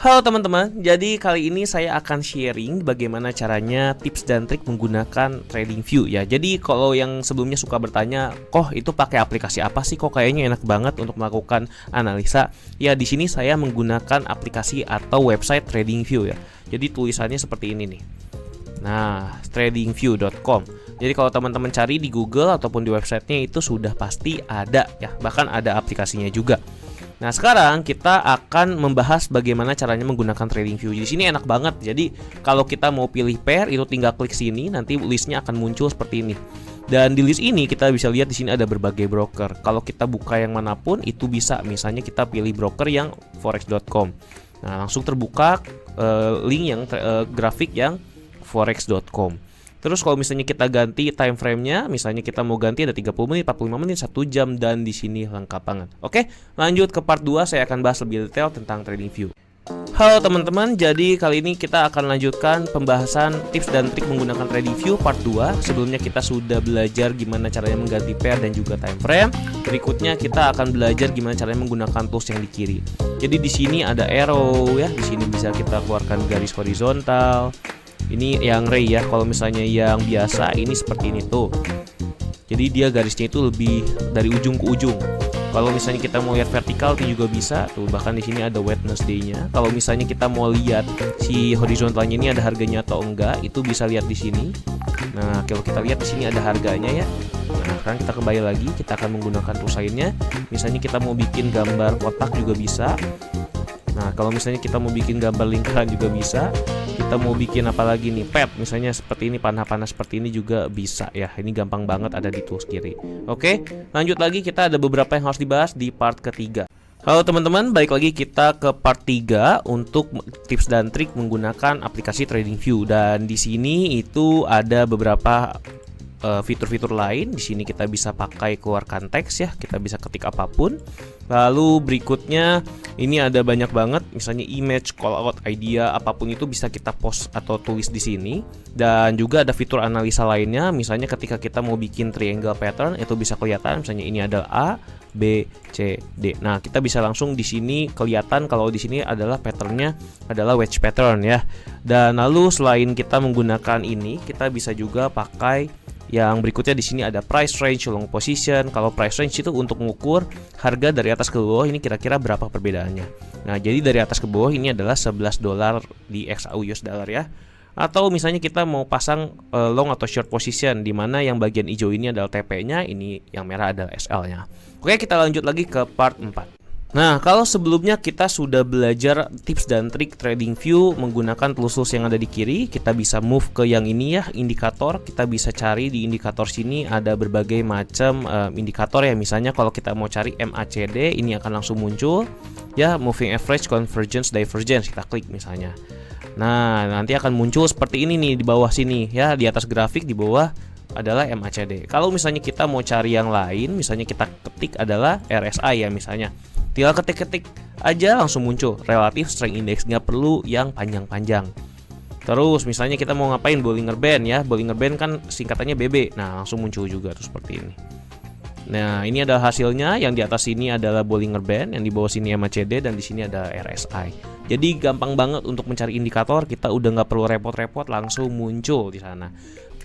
Halo teman-teman, jadi kali ini saya akan sharing bagaimana caranya tips dan trik menggunakan TradingView ya. Jadi kalau yang sebelumnya suka bertanya, kok itu pakai aplikasi apa sih? Kok kayaknya enak banget untuk melakukan analisa? Ya di sini saya menggunakan aplikasi atau website TradingView ya. Jadi tulisannya seperti ini nih. Nah, tradingview.com. Jadi kalau teman-teman cari di Google ataupun di websitenya itu sudah pasti ada ya, bahkan ada aplikasinya juga. Nah, sekarang kita akan membahas bagaimana caranya menggunakan TradingView. Di sini enak banget. Jadi, kalau kita mau pilih pair, itu tinggal klik sini, nanti listnya akan muncul seperti ini. Dan di list ini kita bisa lihat di sini ada berbagai broker. Kalau kita buka yang manapun, itu bisa. Misalnya kita pilih broker yang forex.com. Nah, langsung terbuka link yang grafik yang forex.com. Terus kalau misalnya kita ganti time frame-nya, misalnya kita mau ganti ada 30 menit, 45 menit, 1 jam, dan di sini lengkap banget. Oke, lanjut ke part 2, saya akan bahas lebih detail tentang TradingView. Halo teman-teman, jadi kali ini kita akan lanjutkan pembahasan tips dan trik menggunakan TradingView part 2. Sebelumnya kita sudah belajar gimana caranya mengganti pair dan juga time frame. Berikutnya kita akan belajar gimana caranya menggunakan tools yang di kiri. Jadi di sini ada arrow ya, di sini bisa kita keluarkan garis horizontal. Ini yang ray ya, kalau misalnya yang biasa ini seperti ini tuh. Jadi dia garisnya itu lebih dari ujung ke ujung. Kalau misalnya kita mau lihat vertikal itu juga bisa tuh, bahkan di sini ada Wednesday-nya. Kalau misalnya kita mau lihat si horizontalnya ini ada harganya atau enggak, itu bisa lihat di sini. Nah, kalau kita lihat di sini ada harganya ya. Nah, sekarang kita kembali lagi, kita akan menggunakan tools lainnya. Misalnya kita mau bikin gambar kotak juga bisa. Nah, kalau misalnya kita mau bikin gambar lingkaran juga bisa. Kita mau bikin apa lagi nih, pet misalnya seperti ini, panah-panah seperti ini juga bisa ya. Ini gampang banget, ada di tools kiri. Oke, lanjut lagi, kita ada beberapa yang harus dibahas di part ketiga. Halo teman-teman, balik lagi kita ke part 3 untuk tips dan trik menggunakan aplikasi TradingView. Dan di sini itu ada beberapa fitur-fitur lain. Di sini kita bisa pakai keluarkan teks ya, kita bisa ketik apapun. Lalu berikutnya ini ada banyak banget, misalnya image, call out, idea, apapun itu bisa kita post atau tulis di sini. Dan juga ada fitur analisa lainnya, misalnya ketika kita mau bikin triangle pattern itu bisa kelihatan, misalnya ini adalah A, B, C, D. Nah, kita bisa langsung di sini kelihatan kalau di sini adalah patternnya adalah wedge pattern ya. Dan lalu selain kita menggunakan ini, kita bisa juga pakai yang berikutnya. Di sini ada price range, long position. Kalau price range itu untuk mengukur harga dari atas ke bawah, ini kira-kira berapa perbedaannya. Nah, jadi dari atas ke bawah ini adalah $11 di XAU US dollar ya. Atau misalnya kita mau pasang long atau short position, di mana yang bagian hijau ini adalah TP-nya, ini yang merah adalah SL-nya. Oke, kita lanjut lagi ke part 4. Nah, kalau sebelumnya kita sudah belajar tips dan trik TradingView menggunakan tools yang ada di kiri, kita bisa move ke yang ini ya, indikator. Kita bisa cari di indikator sini ada berbagai macam indikator ya. Misalnya kalau kita mau cari MACD, ini akan langsung muncul ya, moving average, convergence, divergence. Kita klik misalnya. Nah, nanti akan muncul seperti ini nih di bawah sini ya, di atas grafik di bawah adalah MACD. Kalau misalnya kita mau cari yang lain, misalnya kita ketik adalah RSI ya misalnya. Tinggal ketik-ketik aja langsung muncul Relative Strength Index, nggak perlu yang panjang-panjang. Terus misalnya kita mau ngapain, Bollinger Band ya, Bollinger Band kan singkatannya BB. Nah, langsung muncul juga tuh seperti ini. Nah, ini adalah hasilnya. Yang di atas ini adalah Bollinger Band, yang di bawah sini MACD, dan di sini ada RSI. Jadi gampang banget untuk mencari indikator, kita udah nggak perlu repot-repot, langsung muncul di sana.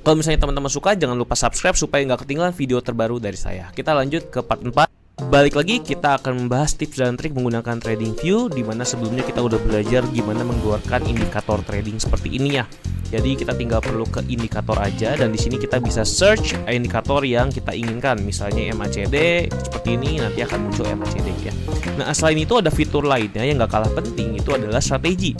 Kalau misalnya teman-teman suka, jangan lupa subscribe supaya nggak ketinggalan video terbaru dari saya. Kita lanjut ke part 4. Balik lagi, kita akan membahas tips dan trik menggunakan TradingView, di mana sebelumnya kita udah belajar gimana mengeluarkan indikator trading seperti ini ya. Jadi kita tinggal perlu ke indikator aja, dan di sini kita bisa search indikator yang kita inginkan. Misalnya MACD seperti ini, nanti akan muncul MACD ya. Nah, selain itu ada fitur lainnya yang gak kalah penting, itu adalah strategi.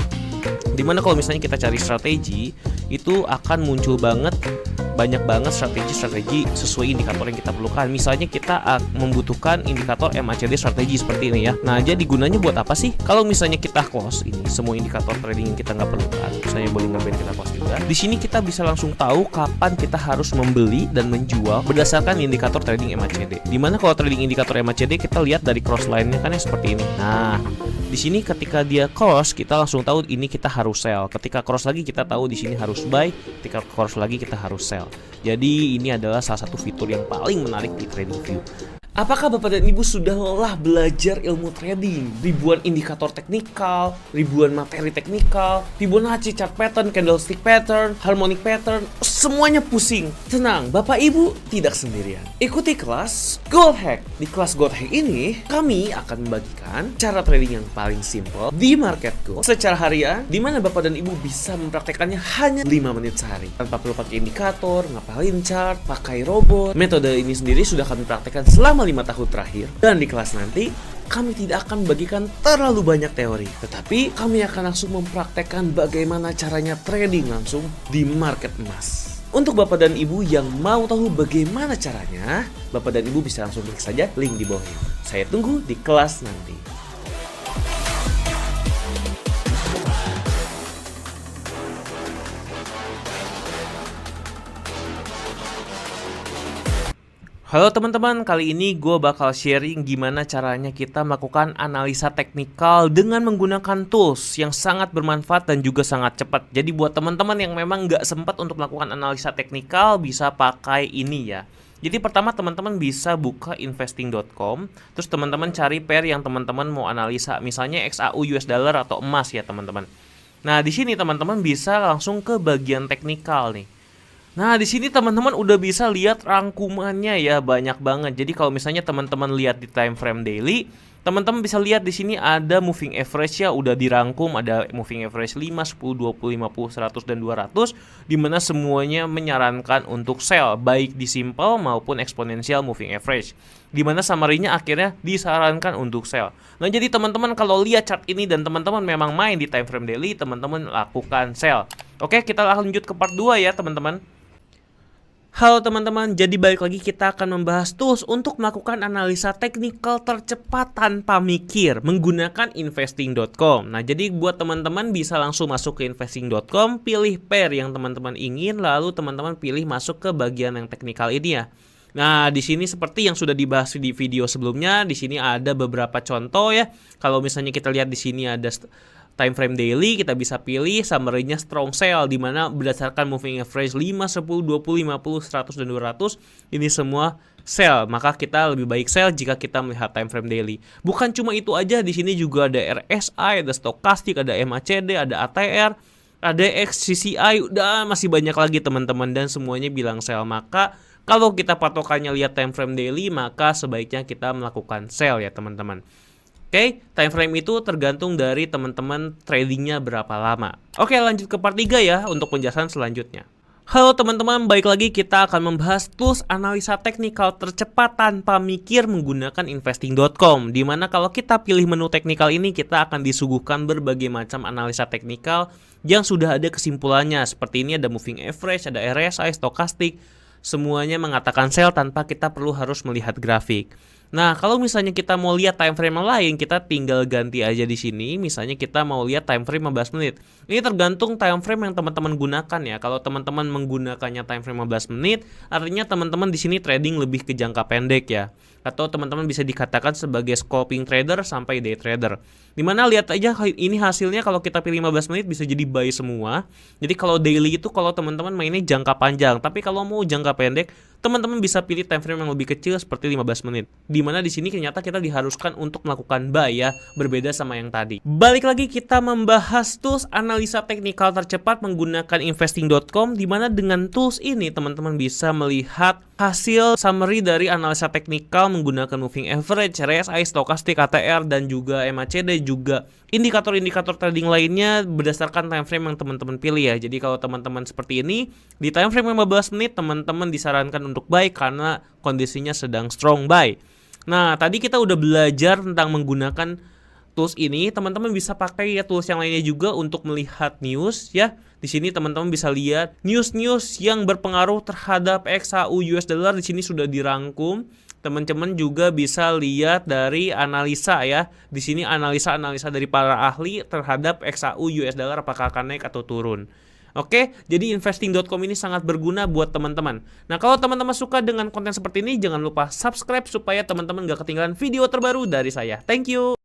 Dimana kalau misalnya kita cari strategi, itu akan muncul banyak banget strategi sesuai indikator yang kita perlukan. Misalnya kita membutuhkan indikator MACD strategi seperti ini ya. Nah, jadi gunanya buat apa sih? Kalau misalnya kita close ini semua indikator trading yang kita nggak perlukan, misalnya Bollinger Band kita close juga. Di sini kita bisa langsung tahu kapan kita harus membeli dan menjual berdasarkan indikator trading MACD. Dimana kalau trading indikator MACD kita lihat dari cross line-nya kan ya seperti ini. Nah, di sini ketika dia cross, kita langsung tahu ini kita harus sell. Ketika cross lagi kita tahu di sini harus buy. Ketika cross lagi kita harus sell. Jadi ini adalah salah satu fitur yang paling menarik di TradingView. Apakah Bapak dan Ibu sudah lelah belajar ilmu trading? Ribuan indikator teknikal, ribuan materi teknikal, Fibonacci chart pattern, candlestick pattern, harmonic pattern, semuanya pusing. Tenang, Bapak Ibu tidak sendirian. Ikuti kelas Gold Hack. Di kelas Gold Hack ini, kami akan membagikan cara trading yang paling simple di market gold secara harian, di mana Bapak dan Ibu bisa mempraktekannya hanya 5 menit sehari. Tanpa perlu pakai indikator, ngapalin chart, pakai robot. Metode ini sendiri sudah kami praktekkan selama 5 tahun terakhir, dan di kelas nanti kami tidak akan membagikan terlalu banyak teori, tetapi kami akan langsung mempraktekkan bagaimana caranya trading langsung di market emas. Untuk Bapak dan Ibu yang mau tahu bagaimana caranya, Bapak dan Ibu bisa langsung klik saja link di bawah ini. Saya tunggu di kelas nanti. Halo teman-teman, kali ini gue bakal sharing gimana caranya kita melakukan analisa teknikal dengan menggunakan tools yang sangat bermanfaat dan juga sangat cepat. Jadi buat teman-teman yang memang nggak sempat untuk melakukan analisa teknikal, bisa pakai ini ya. Jadi pertama teman-teman bisa buka investing.com, terus teman-teman cari pair yang teman-teman mau analisa, misalnya XAU US dollar atau emas ya teman-teman. Nah di sini teman-teman bisa langsung ke bagian teknikal nih. Nah, di sini teman-teman udah bisa lihat rangkumannya ya, banyak banget. Jadi kalau misalnya teman-teman lihat di time frame daily, teman-teman bisa lihat di sini ada moving average ya, udah dirangkum, ada moving average 5, 10, 20, 50, 100 dan 200, di mana semuanya menyarankan untuk sell, baik di simple maupun exponential moving average. Di mana summary-nya akhirnya disarankan untuk sell. Nah, jadi teman-teman kalau lihat chart ini dan teman-teman memang main di time frame daily, teman-teman lakukan sell. Oke, kita lanjut ke part 2 ya, teman-teman. Halo teman-teman, jadi balik lagi kita akan membahas tools untuk melakukan analisa teknikal tercepat tanpa mikir menggunakan investing.com. Nah, jadi buat teman-teman bisa langsung masuk ke investing.com, pilih pair yang teman-teman ingin, lalu teman-teman pilih masuk ke bagian yang teknikal ini ya. Nah, di sini seperti yang sudah dibahas di video sebelumnya, di sini ada beberapa contoh ya. Kalau misalnya kita lihat di sini ada time frame daily, kita bisa pilih summary-nya strong sell, di mana berdasarkan moving average 5, 10, 20, 50, 100 dan 200 ini semua sell. Maka kita lebih baik sell jika kita melihat time frame daily. Bukan cuma itu aja, di sini juga ada RSI, ada stochastic, ada MACD, ada ATR, ada XCCI, udah masih banyak lagi teman-teman, dan semuanya bilang sell. Maka kalau kita patokannya lihat time frame daily, maka sebaiknya kita melakukan sell ya teman-teman. Oke, time frame itu tergantung dari teman-teman tradingnya berapa lama. Oke, lanjut ke part 3 ya untuk penjelasan selanjutnya. Halo teman-teman, balik lagi kita akan membahas tools analisa teknikal tercepat tanpa mikir menggunakan investing.com. Dimana kalau kita pilih menu teknikal ini, kita akan disuguhkan berbagai macam analisa teknikal yang sudah ada kesimpulannya. Seperti ini ada moving average, ada RSI, stochastic. Semuanya mengatakan sell tanpa kita perlu harus melihat grafik. Nah, kalau misalnya kita mau lihat time frame yang lain, kita tinggal ganti aja di sini. Misalnya kita mau lihat time frame 15 menit. Ini tergantung time frame yang teman-teman gunakan ya. Kalau teman-teman menggunakannya time frame 15 menit, artinya teman-teman di sini trading lebih ke jangka pendek ya. Atau teman-teman bisa dikatakan sebagai scalping trader sampai day trader. Dimana lihat aja ini hasilnya, kalau kita pilih 15 menit bisa jadi buy semua. Jadi kalau daily itu kalau teman-teman mainnya jangka panjang, tapi kalau mau jangka pendek, teman-teman bisa pilih time frame yang lebih kecil seperti 15 menit. Dimana di sini ternyata kita diharuskan untuk melakukan buy ya, berbeda sama yang tadi. Balik lagi kita membahas tools analisa teknikal tercepat menggunakan investing.com, dimana dengan tools ini teman-teman bisa melihat hasil summary dari analisa teknikal menggunakan moving average, RSI, stochastic, ATR, dan juga MACD, juga indikator-indikator trading lainnya berdasarkan time frame yang teman-teman pilih ya. Jadi kalau teman-teman seperti ini, di time frame 15 menit teman-teman disarankan untuk buy karena kondisinya sedang strong buy. Nah, tadi kita udah belajar tentang menggunakan tools ini. Teman-teman bisa pakai ya tools yang lainnya juga untuk melihat news ya. Di sini teman-teman bisa lihat news-news yang berpengaruh terhadap XAU US dollar, di sini sudah dirangkum. Teman-teman juga bisa lihat dari analisa ya. Di sini analisa-analisa dari para ahli terhadap XAU US dollar apakah akan naik atau turun. Oke, jadi investing.com ini sangat berguna buat teman-teman. Nah, kalau teman-teman suka dengan konten seperti ini, jangan lupa subscribe supaya teman-teman gak ketinggalan video terbaru dari saya. Thank you.